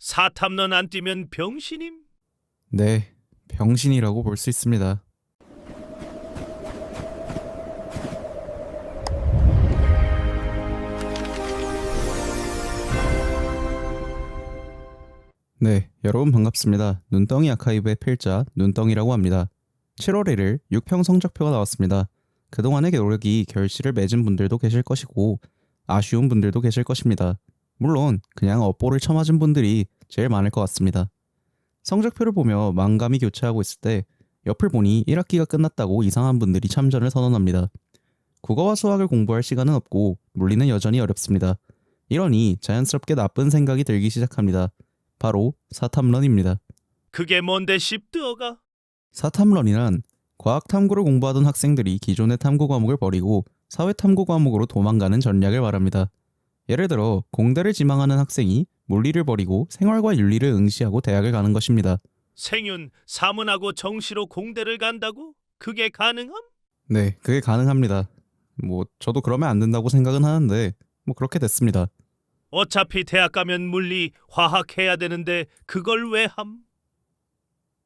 사탐론 안 뛰면 병신임? 네, 병신이라고 볼 수 있습니다. 네, 여러분 반갑습니다. 눈덩이 아카이브의 필자 눈덩이라고 합니다. 7월 1일 6평 성적표가 나왔습니다. 그동안의 노력이 결실을 맺은 분들도 계실 것이고 아쉬운 분들도 계실 것입니다. 물론 그냥 업보를 쳐맞은 분들이 제일 많을 것 같습니다. 성적표를 보며 만감이 교차하고 있을 때 옆을 보니 1학기가 끝났다고 이상한 분들이 참전을 선언합니다. 국어와 수학을 공부할 시간은 없고 물리는 여전히 어렵습니다. 이러니 자연스럽게 나쁜 생각이 들기 시작합니다. 바로 사탐런입니다. 그게 뭔데 씹드어가? 사탐런이란 과학 탐구를 공부하던 학생들이 기존의 탐구 과목을 버리고 사회 탐구 과목으로 도망가는 전략을 말합니다. 예를 들어 공대를 지망하는 학생이 물리를 버리고 생활과 윤리를 응시하고 대학을 가는 것입니다. 생윤, 사문하고 정시로 공대를 간다고? 그게 가능함? 네, 그게 가능합니다. 저도 그러면 안 된다고 생각은 하는데 그렇게 됐습니다. 어차피 대학 가면 물리, 화학 해야 되는데 그걸 왜 함?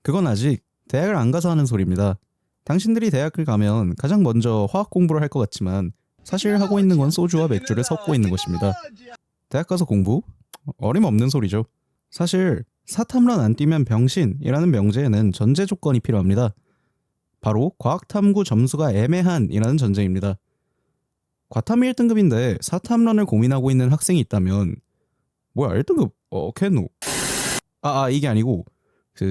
그건 아직 대학을 안 가서 하는 소리입니다. 당신들이 대학을 가면 가장 먼저 화학 공부를 할 것 같지만 사실 하고 있는 건 소주와 맥주를 섞고 있는 것입니다. 대학 가서 공부? 어림없는 소리죠. 사실 사탐런 안 뛰면 병신이라는 명제에는 전제 조건이 필요합니다. 바로 과학탐구 점수가 애매한이라는 전제입니다. 과탐이 1등급인데 사탐런을 고민하고 있는 학생이 있다면 뭐야 1등급 캔노 이게 아니고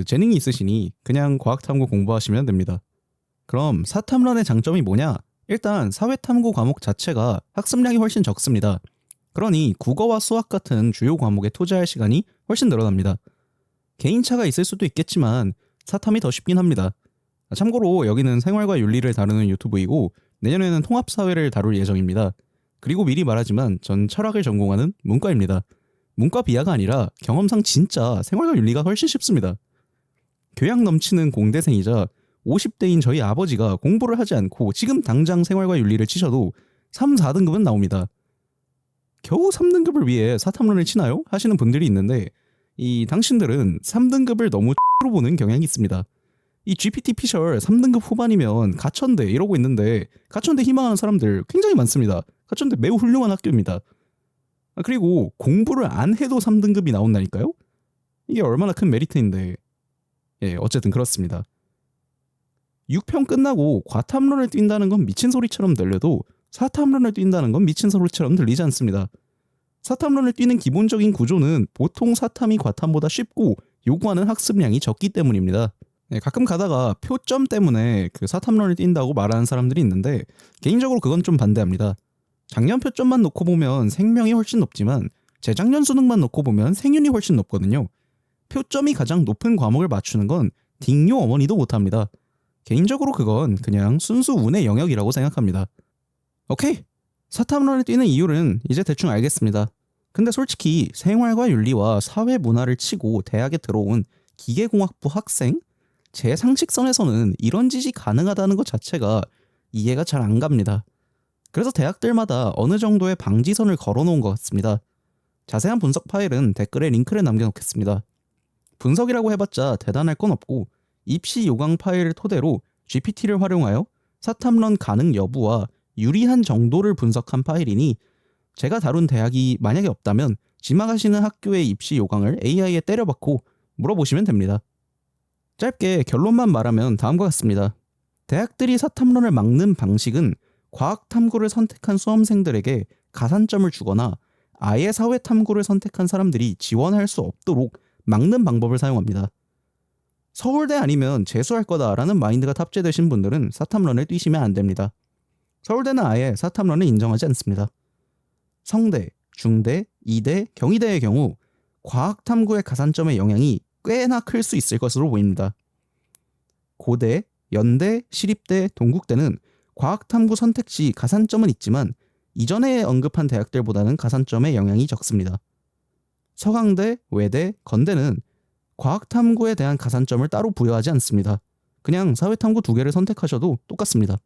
재능이 있으시니 그냥 과학탐구 공부하시면 됩니다. 그럼 사탐런의 장점이 뭐냐? 일단 사회탐구 과목 자체가 학습량이 훨씬 적습니다. 그러니 국어와 수학 같은 주요 과목에 투자할 시간이 훨씬 늘어납니다. 개인차가 있을 수도 있겠지만 사탐이 더 쉽긴 합니다. 참고로 여기는 생활과 윤리를 다루는 유튜브이고 내년에는 통합사회를 다룰 예정입니다. 그리고 미리 말하지만 전 철학을 전공하는 문과입니다. 문과 비하가 아니라 경험상 진짜 생활과 윤리가 훨씬 쉽습니다. 교양 넘치는 공대생이자 50대인 저희 아버지가 공부를 하지 않고 지금 당장 생활과 윤리를 치셔도 3, 4등급은 나옵니다. 겨우 3등급을 위해 사탐론을 치나요? 하시는 분들이 있는데 이 당신들은 3등급을 너무 X로 보는 경향이 있습니다. 이 GPT 피셜 3등급 후반이면 가천대 이러고 있는데 가천대 희망하는 사람들 굉장히 많습니다. 가천대 매우 훌륭한 학교입니다. 그리고 공부를 안 해도 3등급이 나온다니까요? 이게 얼마나 큰 메리트인데. 어쨌든 그렇습니다. 6평 끝나고 과탐론을 뛴다는 건 미친 소리처럼 들려도 사탐론을 뛴다는 건 미친 소리처럼 들리지 않습니다. 사탐론을 뛰는 기본적인 구조는 보통 사탐이 과탐보다 쉽고 요구하는 학습량이 적기 때문입니다. 가끔 가다가 표점 때문에 사탐론을 뛴다고 말하는 사람들이 있는데 개인적으로 그건 좀 반대합니다. 작년 표점만 놓고 보면 생명이 훨씬 높지만 재작년 수능만 놓고 보면 생윤이 훨씬 높거든요. 표점이 가장 높은 과목을 맞추는 건 딩요 어머니도 못합니다. 개인적으로 그건 그냥 순수 운의 영역이라고 생각합니다. 오케이! 사탐론을 뛰는 이유는 이제 대충 알겠습니다. 근데 솔직히 생활과 윤리와 사회 문화를 치고 대학에 들어온 기계공학부 학생? 제 상식선에서는 이런 짓이 가능하다는 것 자체가 이해가 잘 안 갑니다. 그래서 대학들마다 어느 정도의 방지선을 걸어놓은 것 같습니다. 자세한 분석 파일은 댓글에 링크를 남겨놓겠습니다. 분석이라고 해봤자 대단할 건 없고 입시 요강 파일을 토대로 GPT를 활용하여 사탐런 가능 여부와 유리한 정도를 분석한 파일이니 제가 다룬 대학이 만약에 없다면 지망하시는 학교의 입시 요강을 AI에 때려박고 물어보시면 됩니다. 짧게 결론만 말하면 다음과 같습니다. 대학들이 사탐론을 막는 방식은 과학탐구를 선택한 수험생들에게 가산점을 주거나 아예 사회탐구를 선택한 사람들이 지원할 수 없도록 막는 방법을 사용합니다. 서울대 아니면 재수할 거다라는 마인드가 탑재되신 분들은 사탐런을 뛰시면 안 됩니다. 서울대는 아예 사탐런을 인정하지 않습니다. 성대, 중대, 이대, 경희대의 경우 과학탐구의 가산점의 영향이 꽤나 클 수 있을 것으로 보입니다. 고대, 연대, 시립대, 동국대는 과학탐구 선택 시 가산점은 있지만 이전에 언급한 대학들보다는 가산점의 영향이 적습니다. 서강대, 외대, 건대는 과학탐구에 대한 가산점을 따로 부여하지 않습니다. 그냥 사회탐구 2개를 선택하셔도 똑같습니다.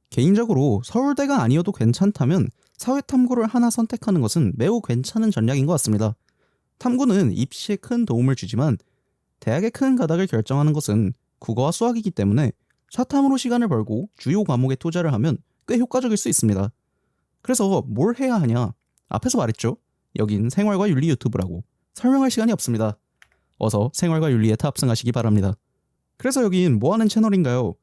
개인적으로 서울대가 아니어도 괜찮다면 사회탐구를 하나 선택하는 것은 매우 괜찮은 전략인 것 같습니다. 탐구는 입시에 큰 도움을 주지만 대학의 큰 가닥을 결정하는 것은 국어와 수학이기 때문에 사탐으로 시간을 벌고 주요 과목에 투자를 하면 꽤 효과적일 수 있습니다. 그래서 뭘 해야 하냐? 앞에서 말했죠. 여긴 생활과 윤리 유튜브라고. 설명할 시간이 없습니다. 어서 생활과 윤리에 탑승하시기 바랍니다. 그래서 여긴 뭐하는 채널인가요?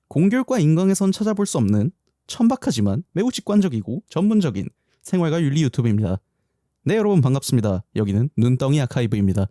공교육과 인강에선 찾아볼 수 없는 천박하지만 매우 직관적이고 전문적인 생활과 윤리 유튜브입니다. 네, 여러분 반갑습니다. 여기는 눈덩이 아카이브입니다.